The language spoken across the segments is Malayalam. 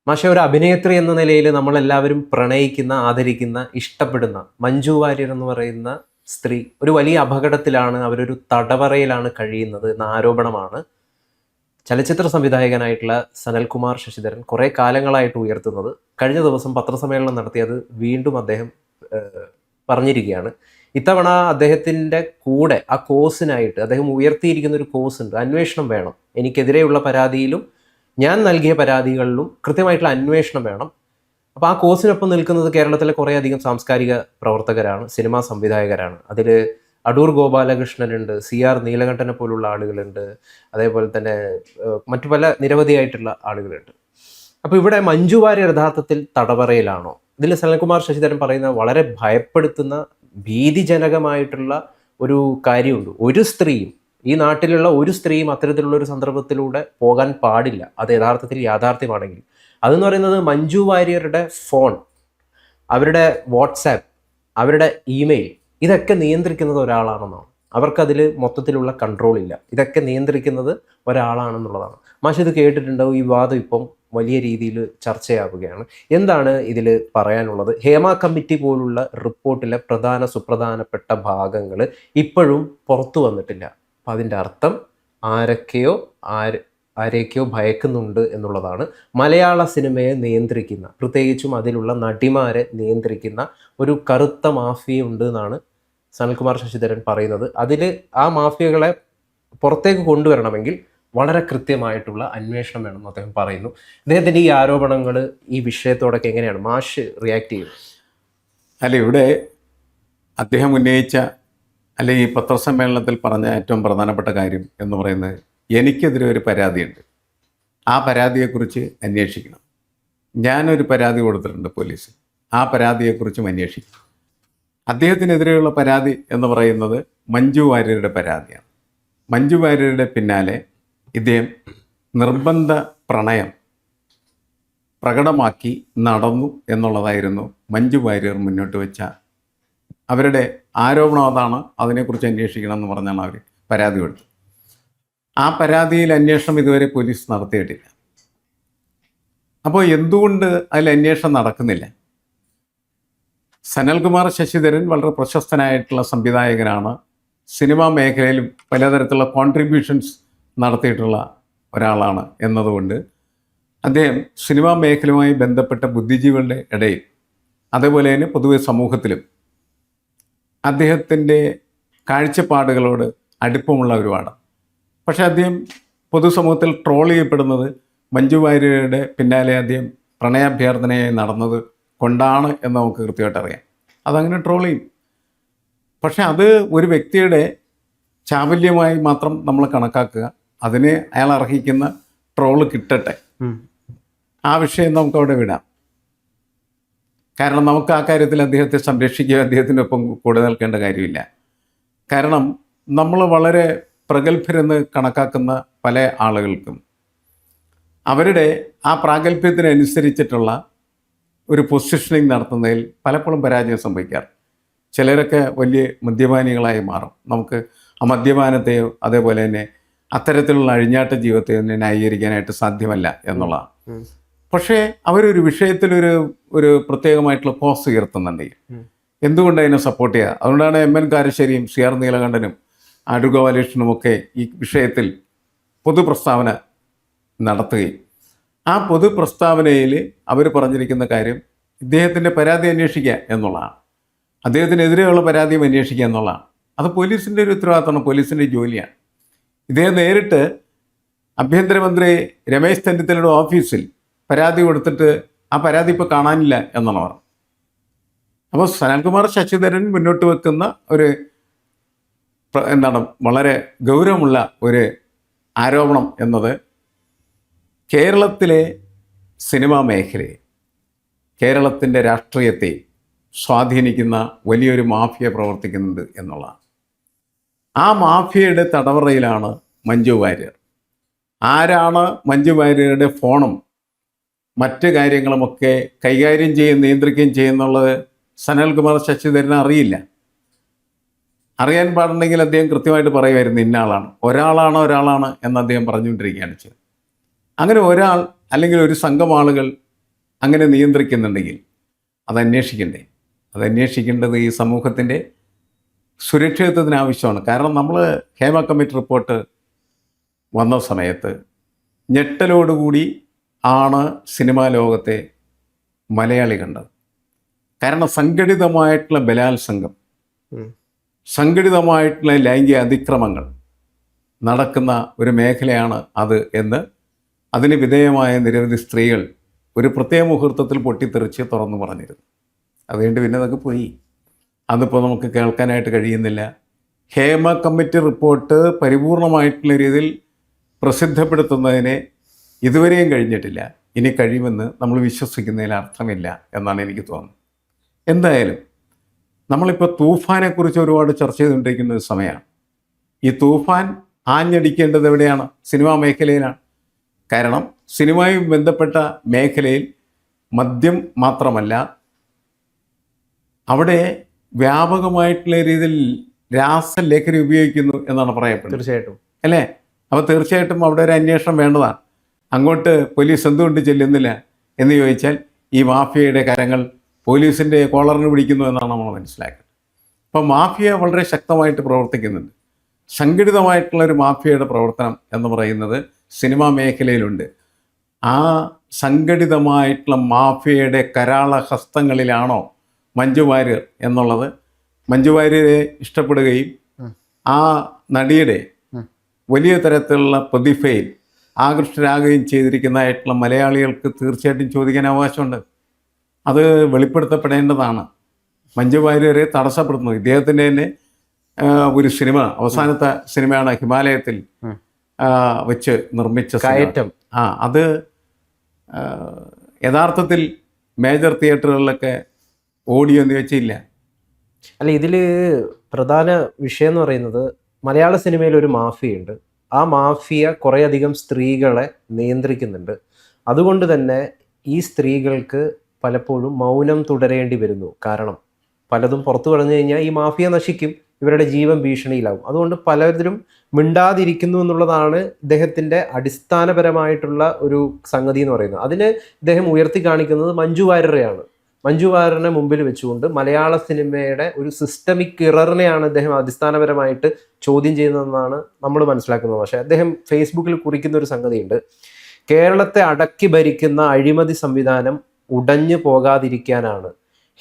മാഷെ, ഒരു അഭിനേത്രി എന്ന നിലയിൽ നമ്മളെല്ലാവരും പ്രണയിക്കുന്ന, ആദരിക്കുന്ന, ഇഷ്ടപ്പെടുന്ന മഞ്ജു വാര്യർ എന്ന് പറയുന്ന സ്ത്രീ ഒരു വലിയ അപകടത്തിലാണ്, അവരൊരു തടവറയിലാണ് കഴിയുന്നത് എന്ന ആരോപണമാണ് ചലച്ചിത്ര സംവിധായകനായിട്ടുള്ള സനൽകുമാർ ശശിധരൻ കുറേ കാലങ്ങളായിട്ട് ഉയർത്തുന്നത്. കഴിഞ്ഞ ദിവസം പത്രസമ്മേളനം നടത്തി അത് വീണ്ടും അദ്ദേഹം പറഞ്ഞിരിക്കുകയാണ്. ഇത്തവണ അദ്ദേഹത്തിൻ്റെ കൂടെ ആ കോഴ്സിനായിട്ട് അദ്ദേഹം ഉയർത്തിയിരിക്കുന്ന ഒരു കോഴ്സ് ഉണ്ട്. അന്വേഷണം വേണം, എനിക്കെതിരെയുള്ള പരാതിയിലും ഞാൻ നൽകിയ പരാതികളിലും കൃത്യമായിട്ടുള്ള അന്വേഷണം വേണം. അപ്പോൾ ആ കോഴ്സിനൊപ്പം നിൽക്കുന്നത് കേരളത്തിലെ കുറേയധികം സാംസ്കാരിക പ്രവർത്തകരാണ്, സിനിമാ സംവിധായകരാണ്. അതിൽ അടൂർ ഗോപാലകൃഷ്ണനുണ്ട്, CR നീലകണ്ഠനെ പോലുള്ള ആളുകളുണ്ട്, അതേപോലെ തന്നെ മറ്റു പല നിരവധിയായിട്ടുള്ള ആളുകളുണ്ട്. അപ്പോൾ ഇവിടെ മഞ്ജു വാര്യർ യഥാർത്ഥത്തിൽ തടവറയിലാണോ? ഇതിൽ സനൽകുമാർ ശശിധരൻ പറയുന്ന വളരെ ഭയപ്പെടുത്തുന്ന, ഭീതിജനകമായിട്ടുള്ള ഒരു കാര്യമുണ്ട്. ഒരു സ്ത്രീയും, ഈ നാട്ടിലുള്ള ഒരു സ്ത്രീയും അത്തരത്തിലുള്ള ഒരു സന്ദർഭത്തിലൂടെ പോകാൻ പാടില്ല, അത് യഥാർത്ഥത്തിൽ യാഥാർത്ഥ്യമാണെങ്കിൽ. അതെന്ന് പറയുന്നത് മഞ്ജു വാര്യരുടെ ഫോൺ, അവരുടെ വാട്സാപ്പ്, അവരുടെ ഇമെയിൽ, ഇതൊക്കെ നിയന്ത്രിക്കുന്നത് ഒരാളാണെന്നാണ്. അവർക്കതിൽ മൊത്തത്തിലുള്ള കൺട്രോൾ ഇല്ല. ഇതൊക്കെ നിയന്ത്രിക്കുന്നത് ഒരാളാണെന്നുള്ളതാണ്. മാഷ് ഇത് കേട്ടിട്ടുണ്ടാവും. ഈ വാദം ഇപ്പം വലിയ രീതിയിൽ ചർച്ചയാവുകയാണ്. എന്താണ് ഇതിൽ പറയാനുള്ളത്? ഹേമ കമ്മിറ്റി പോലുള്ള റിപ്പോർട്ടിലെ സുപ്രധാനപ്പെട്ട ഭാഗങ്ങൾ ഇപ്പോഴും പുറത്തു വന്നിട്ടില്ല. അപ്പം അതിൻ്റെ അർത്ഥം ആരെയൊക്കെയോ ഭയക്കുന്നുണ്ട് എന്നുള്ളതാണ്. മലയാള സിനിമയെ നിയന്ത്രിക്കുന്ന, പ്രത്യേകിച്ചും അതിലുള്ള നടിമാരെ നിയന്ത്രിക്കുന്ന ഒരു കറുത്ത മാഫിയ ഉണ്ട് എന്നാണ് സനൽകുമാർ ശശിധരൻ പറയുന്നത്. അതിൽ ആ മാഫിയകളെ പുറത്തേക്ക് കൊണ്ടുവരണമെങ്കിൽ വളരെ കൃത്യമായിട്ടുള്ള അന്വേഷണം വേണമെന്ന് അദ്ദേഹം പറയുന്നു. അദ്ദേഹത്തിൻ്റെ ഈ ആരോപണങ്ങൾ, ഈ വിഷയത്തോടൊക്കെ എങ്ങനെയാണ് മാഷ് റിയാക്ട് ചെയ്യുന്നത്? അല്ല, ഇവിടെ അദ്ദേഹം ഉന്നയിച്ച അല്ലെങ്കിൽ ഈ പത്രസമ്മേളനത്തിൽ പറഞ്ഞ ഏറ്റവും പ്രധാനപ്പെട്ട കാര്യം എന്ന് പറയുന്നത്, എനിക്കെതിരെ ഒരു പരാതിയുണ്ട്, ആ പരാതിയെക്കുറിച്ച് അന്വേഷിക്കണം. ഞാനൊരു പരാതി കൊടുത്തിട്ടുണ്ട് പോലീസിൽ, ആ പരാതിയെക്കുറിച്ചും അന്വേഷിക്കണം. അദ്ദേഹത്തിനെതിരെയുള്ള പരാതി എന്ന് പറയുന്നത് മഞ്ജു വാര്യരുടെ പരാതിയാണ്. മഞ്ജു വാര്യരുടെ പിന്നാലെ ഇദ്ദേഹം നിർബന്ധ പ്രണയം പ്രകടമാക്കി നടന്നു എന്നുള്ളതായിരുന്നു മഞ്ജു വാര്യർ മുന്നോട്ട് വെച്ച അവരുടെ ആരോപണം. അതാണ്, അതിനെക്കുറിച്ച് അന്വേഷിക്കണം എന്ന് പറഞ്ഞാണ് അവർ പരാതി കൊടുത്തത്. ആ പരാതിയിൽ അന്വേഷണം ഇതുവരെ പോലീസ് നടത്തിയിട്ടില്ല. അപ്പോൾ എന്തുകൊണ്ട് അതിൽ അന്വേഷണം നടക്കുന്നില്ല? സനൽകുമാർ ശശിധരൻ വളരെ പ്രശസ്തനായിട്ടുള്ള സംവിധായകനാണ്. സിനിമാ മേഖലയിൽ പലതരത്തിലുള്ള കോൺട്രിബ്യൂഷൻസ് നടത്തിയിട്ടുള്ള ഒരാളാണ് എന്നതുകൊണ്ട് അദ്ദേഹം സിനിമാ മേഖലയുമായി ബന്ധപ്പെട്ട ബുദ്ധിജീവികളുടെ ഇടയിൽ, അതേപോലെ തന്നെ പൊതുവെ സമൂഹത്തിലും അദ്ദേഹത്തിൻ്റെ കാഴ്ചപ്പാടുകളോട് അടുപ്പമുള്ള ഒരുപാട്. പക്ഷേ അദ്ദേഹം പൊതുസമൂഹത്തിൽ ട്രോൾ ചെയ്യപ്പെടുന്നത് മഞ്ജു വാര്യരുടെ പിന്നാലെ അദ്ദേഹം പ്രണയാഭ്യർത്ഥനയായി നടന്നത് കൊണ്ടാണ് എന്ന് നമുക്ക് കൃത്യമായിട്ട് അറിയാം. അതങ്ങനെ ട്രോൾ ചെയ്യും. പക്ഷെ അത് ഒരു വ്യക്തിയുടെ ചാബല്യമായി മാത്രം നമ്മൾ കണക്കാക്കുക. അതിന് അയാൾ അർഹിക്കുന്ന ട്രോള് കിട്ടട്ടെ, ആ വിഷയം നമുക്കവിടെ വിടാം. കാരണം നമുക്ക് ആ കാര്യത്തിൽ അദ്ദേഹത്തെ സംരക്ഷിക്കുക, അദ്ദേഹത്തിൻ്റെ ഒപ്പം കൂടെ നിൽക്കേണ്ട കാര്യമില്ല. കാരണം നമ്മൾ വളരെ പ്രഗത്ഭരെന്ന് കണക്കാക്കുന്ന പല ആളുകൾക്കും അവരുടെ ആ പ്രാഗൽഭ്യത്തിനനുസരിച്ചിട്ടുള്ള ഒരു പൊസിഷനിങ് നടത്തുന്നതിൽ പലപ്പോഴും പരാജയം സംഭവിക്കാറ്. ചിലരൊക്കെ വലിയ മദ്യപാനികളായി മാറും. നമുക്ക് ആ മദ്യപാനത്തെയോ അതേപോലെ തന്നെ അത്തരത്തിലുള്ള അഴിഞ്ഞാട്ട ജീവിതത്തെ തന്നെ ന്യായീകരിക്കാനായിട്ട് സാധ്യമല്ല എന്നുള്ളതാണ്. പക്ഷേ അവരൊരു വിഷയത്തിലൊരു ഒരു പ്രത്യേകമായിട്ടുള്ള പോസ് ഉയർത്തുന്നുണ്ടെങ്കിൽ എന്തുകൊണ്ട് അതിനെ സപ്പോർട്ട് ചെയ്യുക? അതുകൊണ്ടാണ് MN കാരശ്ശേരിയും CR നീലകണ്ഠനും അടൂർ ഗോപാലകൃഷ്ണനുമൊക്കെ ഈ വിഷയത്തിൽ പൊതുപ്രസ്താവന നടത്തുകയും ആ പൊതുപ്രസ്താവനയിൽ അവർ പറഞ്ഞിരിക്കുന്ന കാര്യം ഇദ്ദേഹത്തിൻ്റെ പരാതി അന്വേഷിക്കുക എന്നുള്ളതാണ്. അദ്ദേഹത്തിനെതിരെയുള്ള പരാതിയും അന്വേഷിക്കുക എന്നുള്ളതാണ്. അത് പോലീസിൻ്റെ ഒരു ഉത്തരവാദിത്തമാണ്, പോലീസിൻ്റെ ജോലിയാണ്. ഇദ്ദേഹം നേരിട്ട് ആഭ്യന്തരമന്ത്രി രമേശ് ചെന്നിത്തലയുടെ ഓഫീസിൽ പരാതി കൊടുത്തിട്ട് ആ പരാതി ഇപ്പോൾ കാണാനില്ല എന്നാണ് പറഞ്ഞത്. അപ്പോൾ സനൽകുമാർ ശശിധരൻ മുന്നോട്ട് വെക്കുന്ന ഒരു വളരെ ഗൗരവമുള്ള ഒരു ആരോപണം എന്നത് കേരളത്തിലെ സിനിമാ മേഖലയെ, കേരളത്തിൻ്റെ രാഷ്ട്രീയത്തെ സ്വാധീനിക്കുന്ന വലിയൊരു മാഫിയ പ്രവർത്തിക്കുന്നുണ്ട് എന്നുള്ളതാണ്. ആ മാഫിയയുടെ തടവറയിലാണ് മഞ്ജു വാര്യർ. ആരാണ് മഞ്ജു വാര്യരുടെ ഫോണും മറ്റ് കാര്യങ്ങളുമൊക്കെ കൈകാര്യം ചെയ്യുകയും നിയന്ത്രിക്കുകയും ചെയ്യുന്നുള്ളത് സനൽകുമാർ ശശിധരൻ അറിയില്ല. അറിയാൻ പാടുണ്ടെങ്കിൽ അദ്ദേഹം കൃത്യമായിട്ട് പറയുമായിരുന്നു, ഇന്ന ആളാണ്, ഒരാളാണ് എന്ന് അദ്ദേഹം പറഞ്ഞുകൊണ്ടിരിക്കുകയാണ് ചെയ്തത്. അങ്ങനെ ഒരാൾ അല്ലെങ്കിൽ ഒരു സംഘം ആളുകൾ അങ്ങനെ നിയന്ത്രിക്കുന്നുണ്ടെങ്കിൽ അത് അന്വേഷിക്കണ്ടേ? അത് അന്വേഷിക്കേണ്ടത് ഈ സമൂഹത്തിൻ്റെ സുരക്ഷിതത്വത്തിന് ആവശ്യമാണ്. കാരണം നമ്മൾ ഹേമ കമ്മിറ്റി റിപ്പോർട്ട് വന്ന സമയത്ത് ഞെട്ടലോടുകൂടി ആണ് സിനിമാ ലോകത്തെ മലയാളി കണ്ടത്. കാരണം സംഘടിതമായിട്ടുള്ള ബലാത്സംഗം, സംഘടിതമായിട്ടുള്ള ലൈംഗിക അതിക്രമങ്ങൾ നടക്കുന്ന ഒരു മേഖലയാണ് അത് എന്ന് അതിന് വിധേയമായ നിരവധി സ്ത്രീകൾ ഒരു പ്രത്യേക മുഹൂർത്തത്തിൽ പൊട്ടിത്തെറിച്ച് തുറന്നു പറഞ്ഞിരുന്നു. അതുകൊണ്ട് പിന്നെ അതൊക്കെ പോയി, അതിപ്പോൾ നമുക്ക് കേൾക്കാനായിട്ട് കഴിയുന്നില്ല. ഹേമ കമ്മിറ്റി റിപ്പോർട്ട് പരിപൂർണമായിട്ടുള്ള രീതിയിൽ പ്രസിദ്ധപ്പെടുത്തുന്നതിനെ ഇതുവരെയും കഴിഞ്ഞിട്ടില്ല. ഇനി കഴിയുമെന്ന് നമ്മൾ വിശ്വസിക്കുന്നതിൽ അർത്ഥമില്ല എന്നാണ് എനിക്ക് തോന്നുന്നത്. എന്തായാലും നമ്മളിപ്പോൾ തൂഫാനെക്കുറിച്ച് ഒരുപാട് ചർച്ച ചെയ്തുകൊണ്ടിരിക്കുന്ന ഒരു സമയമാണ്. ഈ തൂഫാൻ ആഞ്ഞടിക്കേണ്ടത് എവിടെയാണ്? സിനിമാ മേഖലയിലാണ്. കാരണം സിനിമയുമായി ബന്ധപ്പെട്ട മേഖലയിൽ മദ്യം മാത്രമല്ല, അവിടെ വ്യാപകമായിട്ടുള്ള രീതിയിൽ രാസലഹരി ഉപയോഗിക്കുന്നു എന്നാണ് പറയപ്പെടുന്നത്. തീർച്ചയായിട്ടും അല്ലേ? അപ്പോൾ തീർച്ചയായിട്ടും അവിടെ ഒരു അന്വേഷണം വേണ്ടതാണ്. അങ്ങോട്ട് പോലീസ് എന്തുകൊണ്ട് ചെല്ലുന്നില്ല എന്ന് ചോദിച്ചാൽ ഈ മാഫിയയുടെ കരങ്ങൾ പോലീസിൻ്റെ കോളറിന് പിടിക്കുന്നു എന്നാണ് നമ്മൾ മനസ്സിലാക്കുന്നത്. അപ്പോൾ മാഫിയ വളരെ ശക്തമായിട്ട് പ്രവർത്തിക്കുന്നുണ്ട്. സംഘടിതമായിട്ടുള്ളൊരു മാഫിയയുടെ പ്രവർത്തനം എന്ന് പറയുന്നത് സിനിമാ മേഖലയിലുണ്ട്. ആ സംഘടിതമായിട്ടുള്ള മാഫിയയുടെ കരാള ഹസ്തങ്ങളിലാണോ മഞ്ജു വാര്യർ എന്നുള്ളത്, മഞ്ജു വാര്യരെ ഇഷ്ടപ്പെടുകയും ആ നടിയുടെ വലിയ തരത്തിലുള്ള പ്രതിഭയിൽ ആകൃഷ്ടരാകുകയും ചെയ്തിരിക്കുന്നതായിട്ടുള്ള മലയാളികൾക്ക് തീർച്ചയായിട്ടും ചോദിക്കാൻ അവകാശമുണ്ട്. അത് വെളിപ്പെടുത്തപ്പെടേണ്ടതാണ്. മഞ്ജു വാര്യരെ തടസ്സപ്പെടുത്തുന്നു. ഇദ്ദേഹത്തിൻ്റെ തന്നെ ഒരു സിനിമ, അവസാനത്തെ സിനിമയാണ് ഹിമാലയത്തിൽ വെച്ച് നിർമ്മിച്ച കയറ്റം. അത് യഥാർത്ഥത്തിൽ മേജർ തിയേറ്ററുകളിലൊക്കെ ഓടിയെന്ന് വെച്ചില്ല. അല്ല, ഇതിൽ പ്രധാന വിഷയം എന്ന് പറയുന്നത് മലയാള സിനിമയിൽ ഒരു മാഫിയുണ്ട്. ആ മാഫിയ കുറേയധികം സ്ത്രീകളെ നിയന്ത്രിക്കുന്നുണ്ട്. അതുകൊണ്ട് തന്നെ ഈ സ്ത്രീകൾക്ക് പലപ്പോഴും മൗനം തുടരേണ്ടി വരുന്നു. കാരണം പലതും പുറത്തു പറഞ്ഞു കഴിഞ്ഞാൽ ഈ മാഫിയ നശിക്കും, ഇവരുടെ ജീവൻ ഭീഷണിയിലാവും. അതുകൊണ്ട് പലരും മിണ്ടാതിരിക്കുന്നു എന്നുള്ളതാണ് ഇദ്ദേഹത്തിൻ്റെ അടിസ്ഥാനപരമായിട്ടുള്ള ഒരു സംഗതി എന്ന് പറയുന്നത്. അതിന് ഇദ്ദേഹം ഉയർത്തി കാണിക്കുന്നത് മഞ്ജു വാര്യരെയാണ്. മഞ്ജു വാര്യറിനെ മുമ്പിൽ വെച്ചുകൊണ്ട് മലയാള സിനിമയുടെ ഒരു സിസ്റ്റമിക് ഇററിനെയാണ് അദ്ദേഹം അടിസ്ഥാനപരമായിട്ട് ചോദ്യം ചെയ്യുന്നതെന്നാണ് നമ്മൾ മനസ്സിലാക്കുന്നത്. പക്ഷേ അദ്ദേഹം ഫേസ്ബുക്കിൽ കുറിക്കുന്ന ഒരു സംഗതിയുണ്ട്. കേരളത്തെ അടക്കി ഭരിക്കുന്ന അഴിമതി സംവിധാനം ഉടഞ്ഞു പോകാതിരിക്കാനാണ്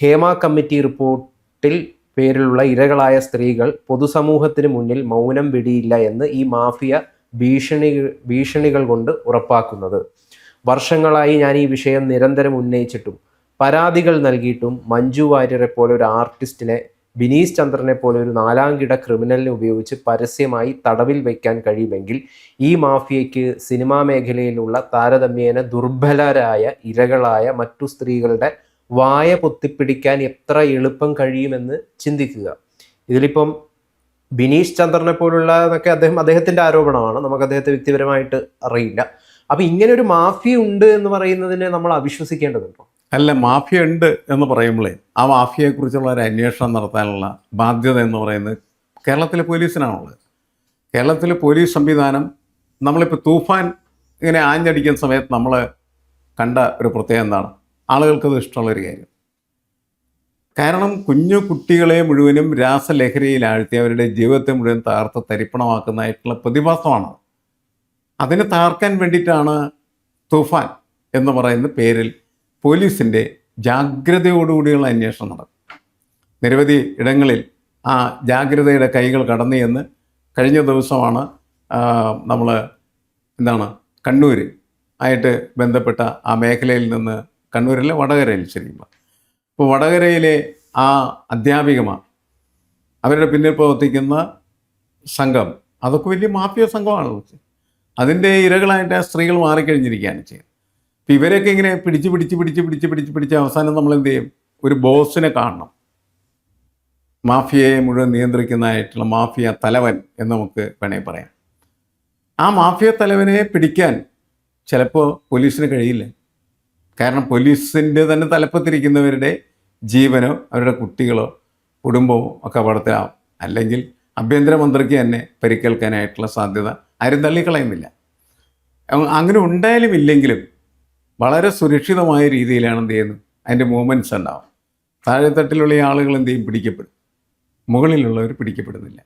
ഹേമ കമ്മിറ്റി റിപ്പോർട്ടിൽ പേരിലുള്ള ഇരകളായ സ്ത്രീകൾ പൊതുസമൂഹത്തിന് മുന്നിൽ മൗനം വെടിയില്ല എന്ന് ഈ മാഫിയ ഭീഷണികൾ കൊണ്ട് ഉറപ്പാക്കുന്നത്. വർഷങ്ങളായി ഞാൻ ഈ വിഷയം നിരന്തരം ഉന്നയിച്ചിട്ടും പരാതികൾ നൽകിയിട്ടും മഞ്ജു വാര്യരെ പോലെ ഒരു ആർട്ടിസ്റ്റിനെ, ബിനീഷ് ചന്ദ്രനെ പോലെ ഒരു നാലാംകിട ക്രിമിനലിനെ ഉപയോഗിച്ച് പരസ്യമായി തടവിൽ വയ്ക്കാൻ കഴിയുമെങ്കിൽ ഈ മാഫിയയ്ക്ക് സിനിമാ മേഖലയിലുള്ള താരതമ്യേന ദുർബലരായ ഇരകളായ മറ്റു സ്ത്രീകളുടെ വായ പൊത്തിപ്പിടിക്കാൻ എത്ര എളുപ്പം കഴിയുമെന്ന് ചിന്തിക്കുക. ഇതിലിപ്പം ബിനീഷ് ചന്ദ്രനെ പോലുള്ള എന്നൊക്കെ അദ്ദേഹത്തിൻ്റെ ആരോപണമാണ്. നമുക്ക് അദ്ദേഹത്തെ വ്യക്തിപരമായിട്ട് അറിയില്ല. അപ്പം ഇങ്ങനെ ഒരു മാഫിയ ഉണ്ട് എന്ന് പറയുന്നതിനെ നമ്മൾ അവിശ്വസിക്കേണ്ടതുണ്ടോ? അല്ല, മാഫിയ ഉണ്ട് എന്ന് പറയുമ്പോഴേ ആ മാഫിയയെക്കുറിച്ചുള്ള ഒരു അന്വേഷണം നടത്താനുള്ള ബാധ്യത എന്ന് പറയുന്നത് കേരളത്തിലെ പോലീസിനാണുള്ളത്. കേരളത്തിലെ പോലീസ് സംവിധാനം, നമ്മളിപ്പോൾ തൂഫാൻ ഇങ്ങനെ ആഞ്ഞടിക്കുന്ന സമയത്ത് നമ്മൾ കണ്ട ഒരു പ്രത്യേകത എന്താണ്? ആളുകൾക്കത് ഇഷ്ടമുള്ളൊരു കാര്യം. കാരണം കുഞ്ഞു കുട്ടികളെ മുഴുവനും രാസലഹരിയിലാഴ്ത്തി അവരുടെ ജീവിതത്തെ മുഴുവൻ തകർത്ത് തരിപ്പണമാക്കുന്നതായിട്ടുള്ള പ്രതിഭാസമാണ്. അതിനെ തകർക്കാൻ വേണ്ടിയിട്ടാണ് തൂഫാൻ എന്ന് പറയുന്ന പേരിൽ പോലീസിൻ്റെ ജാഗ്രതയോടുകൂടിയുള്ള അന്വേഷണം നടക്കും. നിരവധി ഇടങ്ങളിൽ ആ ജാഗ്രതയുടെ കൈകൾ കടന്നു എന്ന് കഴിഞ്ഞ ദിവസമാണ് നമ്മൾ കണ്ണൂർ ആയിട്ട് ബന്ധപ്പെട്ട ആ മേഖലയിൽ നിന്ന്, കണ്ണൂരിലെ വടകരയിൽ ശരിക്കും. അപ്പോൾ വടകരയിലെ ആ അധ്യാപികമാർ, അവരുടെ പിന്നിൽ പ്രവർത്തിക്കുന്ന സംഘം, അതൊക്കെ വലിയ മാഫിയ സംഘമാണ്. അതിൻ്റെ ഇരകളായിട്ട് ആ സ്ത്രീകൾ മാറിക്കഴിഞ്ഞിരിക്കുകയാണ് ചെയ്യുന്നത്. അപ്പോൾ ഇവരൊക്കെ ഇങ്ങനെ പിടിച്ച് അവസാനം നമ്മൾ എന്ത് ചെയ്യും? ഒരു ബോസിനെ കാണണം. മാഫിയയെ മുഴുവൻ നിയന്ത്രിക്കുന്നതായിട്ടുള്ള മാഫിയ തലവൻ എന്ന് നമുക്ക് വേണമെങ്കിൽ പറയാം. ആ മാഫിയ തലവനെ പിടിക്കാൻ ചിലപ്പോൾ പോലീസിന് കഴിയില്ല. കാരണം പോലീസിൻ്റെ തന്നെ തലപ്പത്തിരിക്കുന്നവരുടെ ജീവനോ അവരുടെ കുട്ടികളോ കുടുംബമോ ഒക്കെ അപകടത്തിലാവും. അല്ലെങ്കിൽ ആഭ്യന്തരമന്ത്രിക്ക് തന്നെ പരിക്കേൽക്കാനായിട്ടുള്ള സാധ്യത ആരും തള്ളിക്കളയുന്നില്ല. അങ്ങനെ ഉണ്ടായാലും ഇല്ലെങ്കിലും വളരെ സുരക്ഷിതമായ രീതിയിലാണ് എന്ത് ചെയ്യുന്നത് അതിൻ്റെ മൂവ്മെൻറ്റ്സ് ഉണ്ടാവും. താഴെത്തട്ടിലുള്ള ഈ ആളുകൾ എന്ത് ചെയ്യും, പിടിക്കപ്പെടും. മുകളിലുള്ളവർ പിടിക്കപ്പെടുന്നില്ല.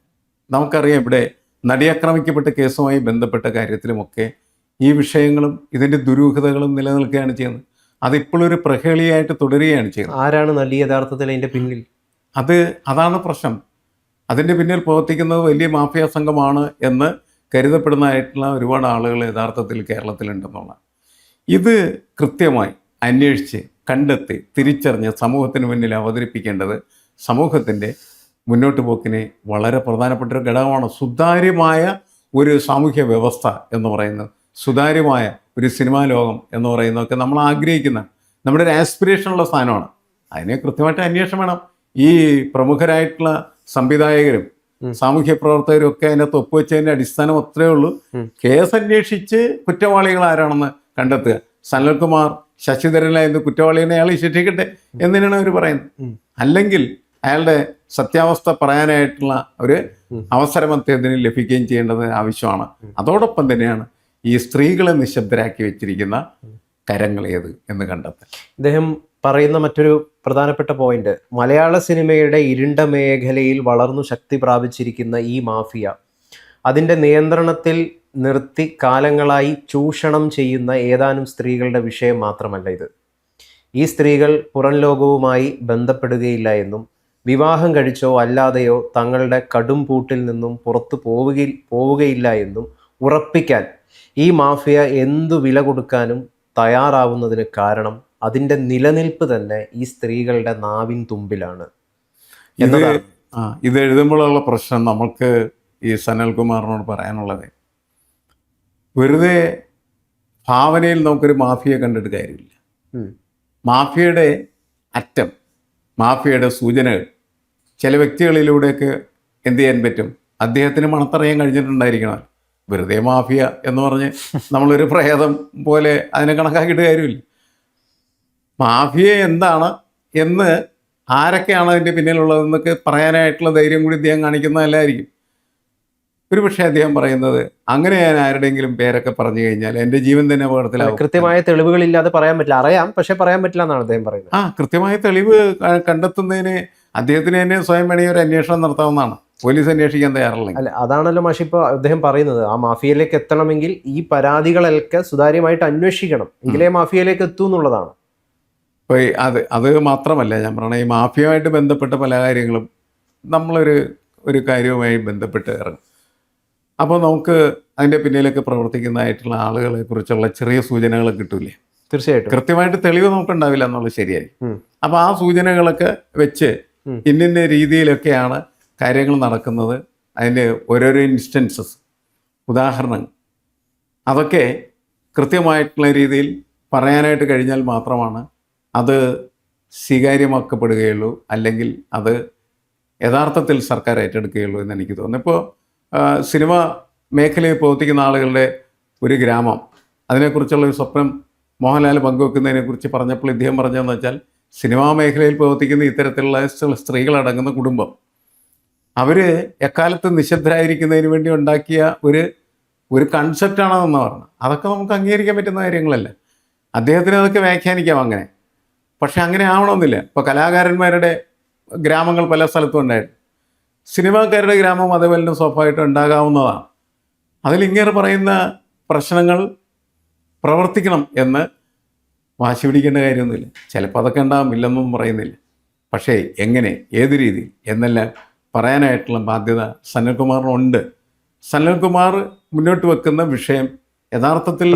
നമുക്കറിയാം ഇവിടെ നടിയാക്രമിക്കപ്പെട്ട കേസുമായി ബന്ധപ്പെട്ട കാര്യത്തിലുമൊക്കെ ഈ വിഷയങ്ങളും ഇതിൻ്റെ ദുരൂഹതകളും നിലനിൽക്കുകയാണ് ചെയ്യുന്നത്. അതിപ്പോഴൊരു പ്രഹേളിയായിട്ട് തുടരുകയാണ് ചെയ്യുന്നത്. ആരാണ് നടി യഥാർത്ഥത്തിൽ അതിന്റെ പിന്നിൽ? അതാണ് പ്രശ്നം. അതിൻ്റെ പിന്നിൽ പ്രവർത്തിക്കുന്നത് വലിയ മാഫിയ സംഘമാണ് എന്ന് കരുതപ്പെടുന്നതായിട്ടുള്ള ഒരുപാട് ആളുകൾ യഥാർത്ഥത്തിൽ കേരളത്തിലുണ്ടെന്നുള്ള ഇത് കൃത്യമായി അന്വേഷിച്ച് കണ്ടെത്തി തിരിച്ചറിഞ്ഞ് സമൂഹത്തിന് മുന്നിൽ അവതരിപ്പിക്കേണ്ടത് സമൂഹത്തിൻ്റെ മുന്നോട്ട് പോക്കിനെ വളരെ പ്രധാനപ്പെട്ട ഒരു ഘടകമാണ്. സുതാര്യമായ ഒരു സാമൂഹ്യ വ്യവസ്ഥ എന്ന് പറയുന്നത്, സുതാര്യമായ ഒരു സിനിമാ ലോകം എന്ന് പറയുന്നതൊക്കെ നമ്മൾ ആഗ്രഹിക്കുന്ന നമ്മുടെ ഒരു ആസ്പിറേഷനുള്ള സാധനമാണ്. അതിനെ കൃത്യമായിട്ട് അന്വേഷണം വേണം. ഈ പ്രമുഖരായിട്ടുള്ള സംവിധായകരും സാമൂഹ്യ പ്രവർത്തകരും ഒക്കെ അതിനകത്ത് ഒപ്പുവെച്ചതിൻ്റെ അടിസ്ഥാനം അത്രയേ ഉള്ളൂ. കേസ് അന്വേഷിച്ച് കുറ്റവാളികൾ ആരാണെന്ന് കണ്ടെത്തുക. സനൽകുമാർ ശശിധരനായിരുന്നു കുറ്റവാളിയെ അയാൾ ശിക്ഷിക്കട്ടെ എന്നതിനാണ് അവർ പറയുന്നത്. അല്ലെങ്കിൽ അയാളുടെ സത്യാവസ്ഥ പറയാനായിട്ടുള്ള ഒരു അവസരം അദ്ദേഹത്തിന് ലഭിക്കുകയും ചെയ്യേണ്ടത് ആവശ്യമാണ്. അതോടൊപ്പം തന്നെയാണ് ഈ സ്ത്രീകളെ നിശബ്ദരാക്കി വെച്ചിരിക്കുന്ന കരങ്ങൾ ഏത് എന്ന് കണ്ടെത്താൻ ഇദ്ദേഹം പറയുന്ന മറ്റൊരു പ്രധാനപ്പെട്ട പോയിന്റ്, മലയാള സിനിമയുടെ ഇരുണ്ട മേഖലയിൽ വളർന്നു ശക്തി പ്രാപിച്ചിരിക്കുന്ന ഈ മാഫിയ അതിൻ്റെ നിയന്ത്രണത്തിൽ നിർത്തി കാലങ്ങളായി ചൂഷണം ചെയ്യുന്ന ഏതാനും സ്ത്രീകളുടെ വിഷയം മാത്രമല്ല ഇത്. ഈ സ്ത്രീകൾ പുറം ലോകവുമായി ബന്ധപ്പെടുകയില്ല എന്നും വിവാഹം കഴിച്ചോ അല്ലാതെയോ തങ്ങളുടെ കടും പൂട്ടിൽ നിന്നും പുറത്തു പോവുകയില്ല എന്നും ഉറപ്പിക്കാൻ ഈ മാഫിയ എന്തു വില കൊടുക്കാനും തയ്യാറാവുന്നതിന് കാരണം അതിൻ്റെ നിലനിൽപ്പ് തന്നെ ഈ സ്ത്രീകളുടെ നാവിൻ തുമ്പിലാണ് എന്നതാണ്. ഇത് എഴുതുമ്പോഴുള്ള പ്രശ്നം നമുക്ക് ഈ സനൽകുമാറിനോട് പറയാനുള്ളത്, വെറുതെ ഭാവനയിൽ നമുക്കൊരു മാഫിയ കണ്ടിട്ട് കാര്യമില്ല. മാഫിയയുടെ അറ്റം, മാഫിയയുടെ സൂചനകൾ ചില വ്യക്തികളിലൂടെയൊക്കെ എന്ത് ചെയ്യാൻ പറ്റും, അദ്ദേഹത്തിന് മണത്തറിയാൻ കഴിഞ്ഞിട്ടുണ്ടായിരിക്കണം. വെറുതെ മാഫിയ എന്ന് പറഞ്ഞ് നമ്മളൊരു പ്രേതം പോലെ അതിനെ കണക്കാക്കിയിട്ട് കാര്യമില്ല. മാഫിയ എന്താണ് എന്ന്, ആരൊക്കെയാണ് അതിൻ്റെ പിന്നിലുള്ളതെന്നൊക്കെ പറയാനായിട്ടുള്ള ധൈര്യം കൂടി അദ്ദേഹം കാണിക്കുന്നതല്ലായിരിക്കും. ഒരു പക്ഷേ അദ്ദേഹം പറയുന്നത്, അങ്ങനെ ഞാൻ ആരുടെയെങ്കിലും പേരൊക്കെ പറഞ്ഞു കഴിഞ്ഞാൽ എൻ്റെ ജീവൻ തന്നെ അപകടത്തിലാവും. കൃത്യമായ തെളിവുകളില്ലാതെ പറയാൻ പറ്റില്ല. അറിയാം, പക്ഷെ പറയാൻ പറ്റില്ല എന്നാണ് അദ്ദേഹം പറയുന്നത്. കൃത്യമായ തെളിവ് കണ്ടെത്തുന്നതിന് അദ്ദേഹത്തിന് തന്നെ സ്വയം വേണമെങ്കിൽ ഒരു അന്വേഷണം നടത്താവുന്നതാണ്. പോലീസ് അന്വേഷിക്കാൻ തയ്യാറല്ലെങ്കിൽ. അല്ല, അതാണല്ലോ മാഷി ഇപ്പോൾ അദ്ദേഹം പറയുന്നത്. ആ മാഫിയയിലേക്ക് എത്തണമെങ്കിൽ ഈ പരാതികളൊക്കെ സുതാര്യമായിട്ട് അന്വേഷിക്കണം, എങ്കിലേ മാഫിയയിലേക്ക് എത്തൂ എന്നുള്ളതാണ്. ഇപ്പോൾ അത് മാത്രമല്ല, ഞാൻ പറഞ്ഞ ഈ മാഫിയയുമായിട്ട് ബന്ധപ്പെട്ട പല കാര്യങ്ങളും ഒരു കാര്യവുമായി ബന്ധപ്പെട്ട് ഇറങ്ങും. അപ്പോൾ നമുക്ക് അതിൻ്റെ പിന്നിലൊക്കെ പ്രവർത്തിക്കുന്നതായിട്ടുള്ള ആളുകളെ കുറിച്ചുള്ള ചെറിയ സൂചനകൾ കിട്ടൂലേ? തീർച്ചയായിട്ടും. കൃത്യമായിട്ട് തെളിവ് നമുക്കുണ്ടാവില്ല എന്നുള്ളത് ശരിയായിരിക്കും. അപ്പോൾ ആ സൂചനകളൊക്കെ വെച്ച് ഇന്ന രീതിയിലൊക്കെയാണ് കാര്യങ്ങൾ നടക്കുന്നത്. അതിൻ്റെ ഓരോരോ ഇൻസ്റ്റൻസസ്, ഉദാഹരണങ്ങൾ, അതൊക്കെ കൃത്യമായിട്ടുള്ള രീതിയിൽ പറയാനായിട്ട് കഴിഞ്ഞാൽ മാത്രമാണ് അത് സ്വീകാര്യമാക്കപ്പെടുകയുള്ളൂ, അല്ലെങ്കിൽ അത് യഥാർത്ഥത്തിൽ സർക്കാർ ഏറ്റെടുക്കുകയുള്ളൂ എന്ന് എനിക്ക് തോന്നുന്നു. ഇപ്പോൾ സിനിമ മേഖലയിൽ പ്രവർത്തിക്കുന്ന ആളുകളുടെ ഒരു ഗ്രാമം, അതിനെക്കുറിച്ചുള്ള ഒരു സ്വപ്നം മോഹൻലാൽ പങ്കുവെക്കുന്നതിനെക്കുറിച്ച് പറഞ്ഞപ്പോൾ ഇദ്ദേഹം പറഞ്ഞതെന്ന് വെച്ചാൽ, സിനിമാ മേഖലയിൽ പ്രവർത്തിക്കുന്ന ഇത്തരത്തിലുള്ള സ്ത്രീകളടങ്ങുന്ന കുടുംബം അവർ എക്കാലത്ത് നിശബ്ദരായിരിക്കുന്നതിന് വേണ്ടി ഉണ്ടാക്കിയ ഒരു കൺസെപ്റ്റാണെന്ന് പറഞ്ഞു. അതൊക്കെ നമുക്ക് അംഗീകരിക്കാൻ പറ്റുന്ന കാര്യങ്ങളല്ല. അദ്ദേഹത്തിന് അതൊക്കെ വ്യാഖ്യാനിക്കാം അങ്ങനെ, പക്ഷെ അങ്ങനെ ആവണമെന്നില്ല. ഇപ്പോൾ കലാകാരന്മാരുടെ ഗ്രാമങ്ങൾ പല സ്ഥലത്തും ഉണ്ടായിരുന്നു. സിനിമാക്കാരുടെ ഗ്രാമം അതേപോലെ സ്വാഭാവികമായിട്ടും ഉണ്ടാകാവുന്നതാണ്. അതിലിങ്ങനെ പറയുന്ന പ്രശ്നങ്ങൾ പ്രവർത്തിക്കണം എന്ന് വാശി പിടിക്കേണ്ട കാര്യമൊന്നുമില്ല. ചിലപ്പോൾ അതൊക്കെ ഉണ്ടാകും, ഇല്ലെന്നൊന്നും പറയുന്നില്ല. പക്ഷേ എങ്ങനെ, ഏത് രീതിയിൽ എന്നെല്ലാം പറയാനായിട്ടുള്ള ബാധ്യത സനൽകുമാറിനുണ്ട്. സനൽകുമാർ മുന്നോട്ട് വെക്കുന്ന വിഷയം യഥാർത്ഥത്തിൽ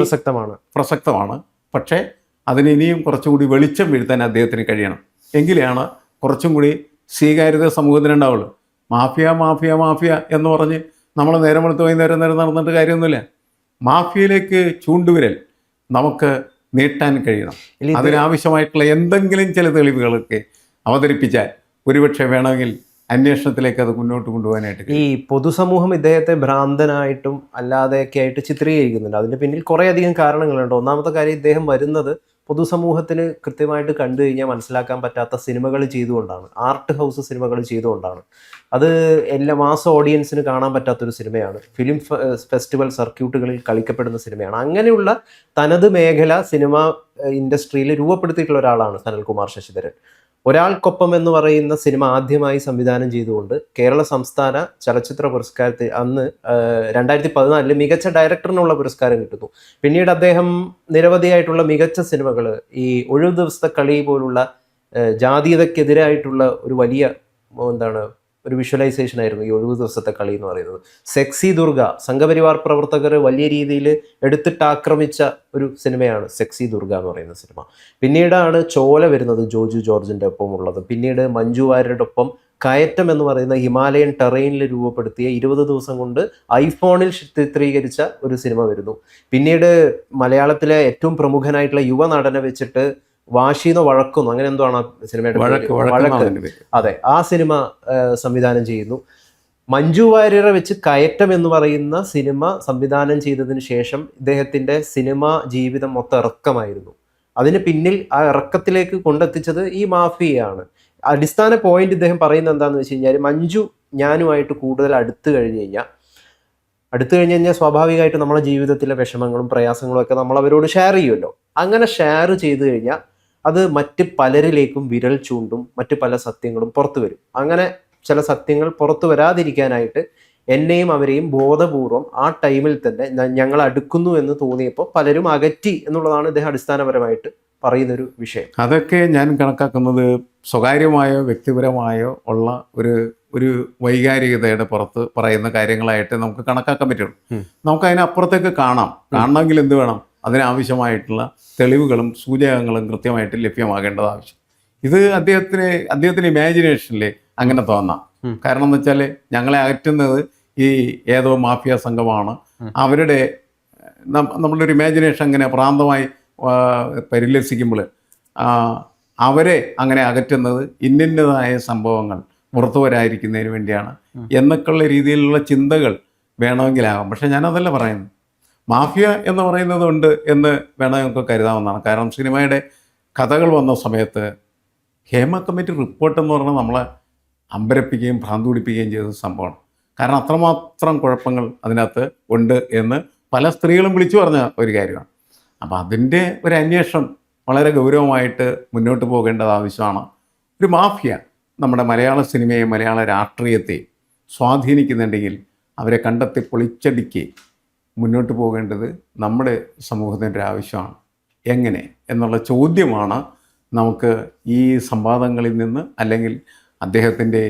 പ്രസക്തമാണ്. പക്ഷേ അതിന് ഇനിയും കുറച്ചുകൂടി വെളിച്ചം വീഴ്ത്താൻ അദ്ദേഹത്തിന് കഴിയണം. എങ്കിലാണ് കുറച്ചും കൂടി സ്വീകാര്യത സമൂഹത്തിനുണ്ടാവുള്ളൂ. മാഫിയ മാഫിയ മാഫിയ എന്ന് പറഞ്ഞ് നമ്മൾ നേരം വെളുത്ത് വൈകുന്നേരം നടന്നിട്ട് കാര്യമൊന്നുമില്ല. മാഫിയയിലേക്ക് ചൂണ്ടുവിരൽ നമുക്ക് നീട്ടാൻ കഴിയണം. അതിനാവശ്യമായിട്ടുള്ള എന്തെങ്കിലും ചില തെളിവുകളൊക്കെ അവതരിപ്പിച്ചാൽ ഒരുപക്ഷെ വേണമെങ്കിൽ അന്വേഷണത്തിലേക്ക് അത് മുന്നോട്ട് കൊണ്ടുപോകാനായിട്ട്. ഈ പൊതുസമൂഹം ഇദ്ദേഹത്തെ ഭ്രാന്തനായിട്ടും അല്ലാതെയൊക്കെ ആയിട്ട് ചിത്രീകരിക്കുന്നുണ്ട്. അതിൻ്റെ പിന്നിൽ കുറേയധികം കാരണങ്ങളുണ്ട്. ഒന്നാമത്തെ കാര്യം, ഇദ്ദേഹം വരുന്നത് പൊതുസമൂഹത്തിന് കൃത്യമായിട്ട് കണ്ടു കഴിഞ്ഞാൽ മനസ്സിലാക്കാൻ പറ്റാത്ത സിനിമകൾ ചെയ്തുകൊണ്ടാണ്, ആർട്ട് ഹൗസ് സിനിമകൾ ചെയ്തുകൊണ്ടാണ്. അത് എല്ലാ മാസ ഓഡിയൻസിന് കാണാൻ പറ്റാത്തൊരു സിനിമയാണ്, ഫിലിം ഫെസ്റ്റിവൽ സർക്യൂട്ടുകളിൽ കളിക്കപ്പെടുന്ന സിനിമയാണ്. അങ്ങനെയുള്ള തനത് മേഖല സിനിമ ഇൻഡസ്ട്രിയിൽ രൂപപ്പെടുത്തിയിട്ടുള്ള ഒരാളാണ് സനൽകുമാർ ശശിധരൻ. ഒരാൾക്കൊപ്പം എന്ന് പറയുന്ന സിനിമ ആദ്യമായി സംവിധാനം ചെയ്തുകൊണ്ട് കേരള സംസ്ഥാന ചലച്ചിത്ര പുരസ്കാരത്തിൽ അന്ന് 2014 മികച്ച ഡയറക്ടറിനുള്ള പുരസ്കാരം കിട്ടുന്നു. പിന്നീട് അദ്ദേഹം നിരവധിയായിട്ടുള്ള മികച്ച സിനിമകൾ, ഈ ഒഴിവ് ദിവസത്തെ കളി പോലുള്ള ജാതീയതക്കെതിരായിട്ടുള്ള ഒരു വലിയ ഒരു വിഷ്വലൈസേഷൻ ആയിരുന്നു ഈ ഒഴിവ് ദിവസത്തെ കളി എന്ന് പറയുന്നത്. സെക്സി ദുർഗ, സംഘപരിവാർ പ്രവർത്തകർ വലിയ രീതിയിൽ എടുത്തിട്ടാക്രമിച്ച ഒരു സിനിമയാണ് സെക്സി ദുർഗ എന്ന് പറയുന്ന സിനിമ. പിന്നീടാണ് ചോല വരുന്നത്, ജോജു ജോർജിൻ്റെ ഒപ്പം ഉള്ളത്. പിന്നീട് മഞ്ജു വാര്യരുടെ ഒപ്പം കയറ്റം എന്ന് പറയുന്ന ഹിമാലയൻ ടെറൈനിൽ രൂപപ്പെടുത്തിയ 20 ദിവസം കൊണ്ട് ഐഫോണിൽ ചിത്രീകരിച്ച ഒരു സിനിമ വരുന്നു. പിന്നീട് മലയാളത്തിലെ ഏറ്റവും പ്രമുഖനായിട്ടുള്ള യുവ നടനെ വെച്ചിട്ട് വാശിന്നോ വഴക്കുന്നോ അങ്ങനെ എന്തോ ആണ് ആ സിനിമയുടെ വഴക്ക്, അതെ, ആ സിനിമ സംവിധാനം ചെയ്യുന്നു. മഞ്ജു വാര്യരെ വെച്ച് കയറ്റം എന്ന് പറയുന്ന സിനിമ സംവിധാനം ചെയ്തതിന് ശേഷം ഇദ്ദേഹത്തിൻ്റെ സിനിമ ജീവിതം മൊത്തം ഇറക്കമായിരുന്നു. അതിന് പിന്നിൽ ആ ഇറക്കത്തിലേക്ക് കൊണ്ടെത്തിച്ചത് ഈ മാഫിയയാണ്. അടിസ്ഥാന പോയിന്റ് ഇദ്ദേഹം പറയുന്നത് എന്താണെന്ന് വെച്ച് കഴിഞ്ഞാൽ, മഞ്ജു ഞാനുമായിട്ട് കൂടുതൽ അടുത്ത് കഴിഞ്ഞ് കഴിഞ്ഞാൽ സ്വാഭാവികമായിട്ട് നമ്മുടെ ജീവിതത്തിലെ വിഷമങ്ങളും പ്രയാസങ്ങളും ഒക്കെ നമ്മൾ അവരോട് ഷെയർ ചെയ്യുമല്ലോ. അങ്ങനെ ഷെയർ ചെയ്ത് കഴിഞ്ഞാൽ അത് മറ്റ് പലരിലേക്കും വിരൽ ചൂണ്ടും, മറ്റ് പല സത്യങ്ങളും പുറത്തു വരും. അങ്ങനെ ചില സത്യങ്ങൾ പുറത്തു വരാതിരിക്കാനായിട്ട് എന്നെയും അവരെയും ബോധപൂർവം ആ ടൈമിൽ തന്നെ ഞങ്ങൾ അടുക്കുന്നു എന്ന് തോന്നിയപ്പോൾ പലരും അകറ്റി എന്നുള്ളതാണ് ഇദ്ദേഹം അടിസ്ഥാനപരമായിട്ട് പറയുന്നൊരു വിഷയം. അതൊക്കെ ഞാൻ കണക്കാക്കുന്നത് സ്വകാര്യമായോ വ്യക്തിപരമായോ ഉള്ള ഒരു വൈകാരികതയുടെ പുറത്ത് പറയുന്ന കാര്യങ്ങളായിട്ട് നമുക്ക് കണക്കാക്കാൻ പറ്റുള്ളൂ. നമുക്ക് അതിനപ്പുറത്തേക്ക് കാണണമെങ്കിൽ എന്ത് വേണം? അതിനാവശ്യമായിട്ടുള്ള തെളിവുകളും സൂചകങ്ങളും കൃത്യമായിട്ട് ലഭ്യമാകേണ്ടത് ആവശ്യം. ഇത് അദ്ദേഹത്തിന് ഇമാജിനേഷനിൽ അങ്ങനെ തോന്നാം. കാരണം എന്ന് വെച്ചാൽ ഞങ്ങളെ അകറ്റുന്നത് ഈ ഏതോ മാഫിയ സംഘമാണ്, അവരുടെ നമ്മളുടെ ഒരു ഇമാജിനേഷൻ അങ്ങനെ പ്രാന്തമായി പരിലസിക്കുമ്പോൾ അവരെ അങ്ങനെ അകറ്റുന്നത് ഇന്നതായ സംഭവങ്ങൾ പുറത്തു വരാതിരിക്കുന്നതിന് വേണ്ടിയാണ് എന്നൊക്കെയുള്ള രീതിയിലുള്ള ചിന്തകൾ വേണമെങ്കിലാകാം. പക്ഷെ ഞാനതല്ല പറയുന്നത്. മാഫിയ എന്ന് പറയുന്നത് ഉണ്ട് എന്ന് വേണമെങ്കിൽ നമുക്ക് കരുതാവുന്നതാണ്. കാരണം സിനിമയുടെ കഥകൾ വന്ന സമയത്ത് ഹേമ കമ്മിറ്റി റിപ്പോർട്ട് എന്ന് പറഞ്ഞാൽ നമ്മളെ അമ്പരപ്പിക്കുകയും ഭ്രാന്ത് പിടിപ്പിക്കുകയും ചെയ്ത സംഭവമാണ്. കാരണം അത്രമാത്രം കുഴപ്പങ്ങൾ അതിനകത്ത് ഉണ്ട് എന്ന് പല സ്ത്രീകളും വിളിച്ചു പറഞ്ഞ ഒരു കാര്യമാണ്. അപ്പോൾ അതിൻ്റെ ഒരു അന്വേഷണം വളരെ ഗൗരവമായിട്ട് മുന്നോട്ട് പോകേണ്ടത് ആവശ്യമാണ്. ഒരു മാഫിയ നമ്മുടെ മലയാള സിനിമയെയും മലയാള രാഷ്ട്രീയത്തെയും സ്വാധീനിക്കുന്നുണ്ടെങ്കിൽ അവരെ കണ്ടെത്തി പൊളിച്ചടിക്കുകയും മുന്നോട്ട് പോകേണ്ടത് നമ്മുടെ സമൂഹത്തിൻ്റെ ആവശ്യമാണ്. എങ്ങനെ എന്നുള്ള ചോദ്യമാണ് നമുക്ക് ഈ സംവാദങ്ങളിൽ നിന്ന്, അല്ലെങ്കിൽ അദ്ദേഹത്തിൻ്റെ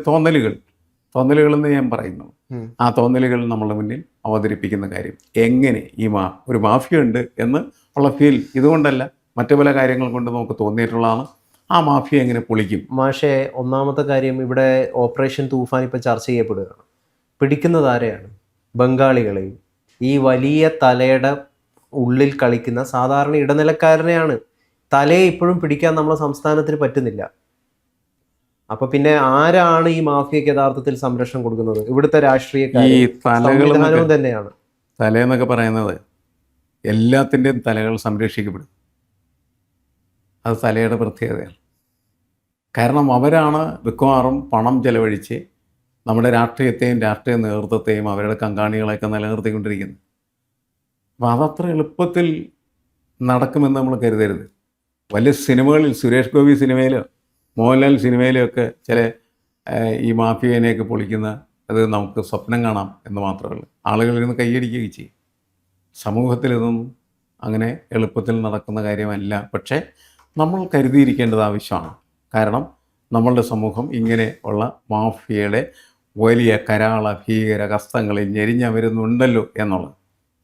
തോന്നലുകളെന്ന് ഞാൻ പറയുന്നു. ആ തോന്നലുകൾ നമ്മളുടെ മുന്നിൽ അവതരിപ്പിക്കുന്ന കാര്യം എങ്ങനെ ഒരു മാഫിയ ഉണ്ട് എന്ന് ഉള്ള ഫീൽ ഇതുകൊണ്ടല്ല, മറ്റു പല കാര്യങ്ങൾ കൊണ്ട് നമുക്ക് തോന്നിയിട്ടുള്ളതാണ്. ആ മാഫിയ എങ്ങനെ പൊളിക്കും? മാഷേ, ഒന്നാമത്തെ കാര്യം, ഇവിടെ ഓപ്പറേഷൻ തൂഫാൻ ഇപ്പോൾ ചർച്ച ചെയ്യപ്പെടുകയാണ്. പിടിക്കുന്നത് ആരെയാണ്? ബംഗാളികളെയും ഈ വലിയ തലയുടെ ഉള്ളിൽ കളിക്കുന്ന സാധാരണ ഇടനിലക്കാരനെയാണ്. തലയെ ഇപ്പോഴും പിടിക്കാൻ നമ്മുടെ സംസ്ഥാനത്തിന് പറ്റുന്നില്ല. അപ്പൊ പിന്നെ ആരാണ് ഈ മാഫിയക്ക് യഥാർത്ഥത്തിൽ സംരക്ഷണം കൊടുക്കുന്നത്? ഇവിടുത്തെ രാഷ്ട്രീയക്കാരും തന്നെയാണ്. തലയെന്നൊക്കെ പറയുന്നത് എല്ലാത്തിൻ്റെയും തലകൾ സംരക്ഷിക്കപ്പെടും. അത് തലയുടെ പ്രത്യേകതയാണ്. കാരണം അവരാണ് മിക്കവാറും പണം ചെലവഴിച്ച് നമ്മുടെ രാഷ്ട്രീയത്തെയും രാഷ്ട്രീയ നേതൃത്വത്തെയും അവരുടെ കങ്കാണികളെയൊക്കെ നിലനിർത്തിക്കൊണ്ടിരിക്കുന്നത്. അപ്പോൾ അതത്ര എളുപ്പത്തിൽ നടക്കുമെന്ന് നമ്മൾ കരുതരുത്. വലിയ സിനിമകളിൽ, സുരേഷ് ഗോപി സിനിമയിലോ മോഹൻലാൽ സിനിമയിലോ ഒക്കെ ചില ഈ മാഫിയനെയൊക്കെ പൊളിക്കുന്ന അത് നമുക്ക് സ്വപ്നം കാണാം എന്ന് മാത്രമേ ഉള്ളൂ. ആളുകളിൽ നിന്ന് കൈയടിക്കുകയും ചെയ്യും. സമൂഹത്തിലിതൊന്നും അങ്ങനെ എളുപ്പത്തിൽ നടക്കുന്ന കാര്യമല്ല. പക്ഷേ നമ്മൾ കരുതിയിരിക്കേണ്ടത് ആവശ്യമാണ്. കാരണം നമ്മളുടെ സമൂഹം ഇങ്ങനെ ഉള്ള മാഫിയയുടെ വലിയ കരാള ഭീകര ഹസ്തങ്ങളിൽ ഞെരിഞ്ഞമരുന്നുണ്ടല്ലോ എന്നുള്ളത്.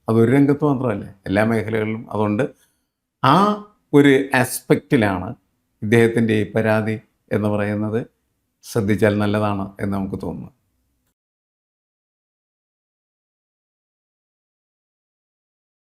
അതൊരു രംഗത്ത് മാത്രമല്ല, എല്ലാ മേഖലകളിലും. അതുകൊണ്ട് ആ ഒരു ആസ്പെക്റ്റിലാണ് ഇദ്ദേഹത്തിൻ്റെ ഈ പരാതി എന്ന് പറയുന്നത് ശ്രദ്ധിച്ചാൽ നല്ലതാണ് എന്ന് നമുക്ക് തോന്നുന്നു.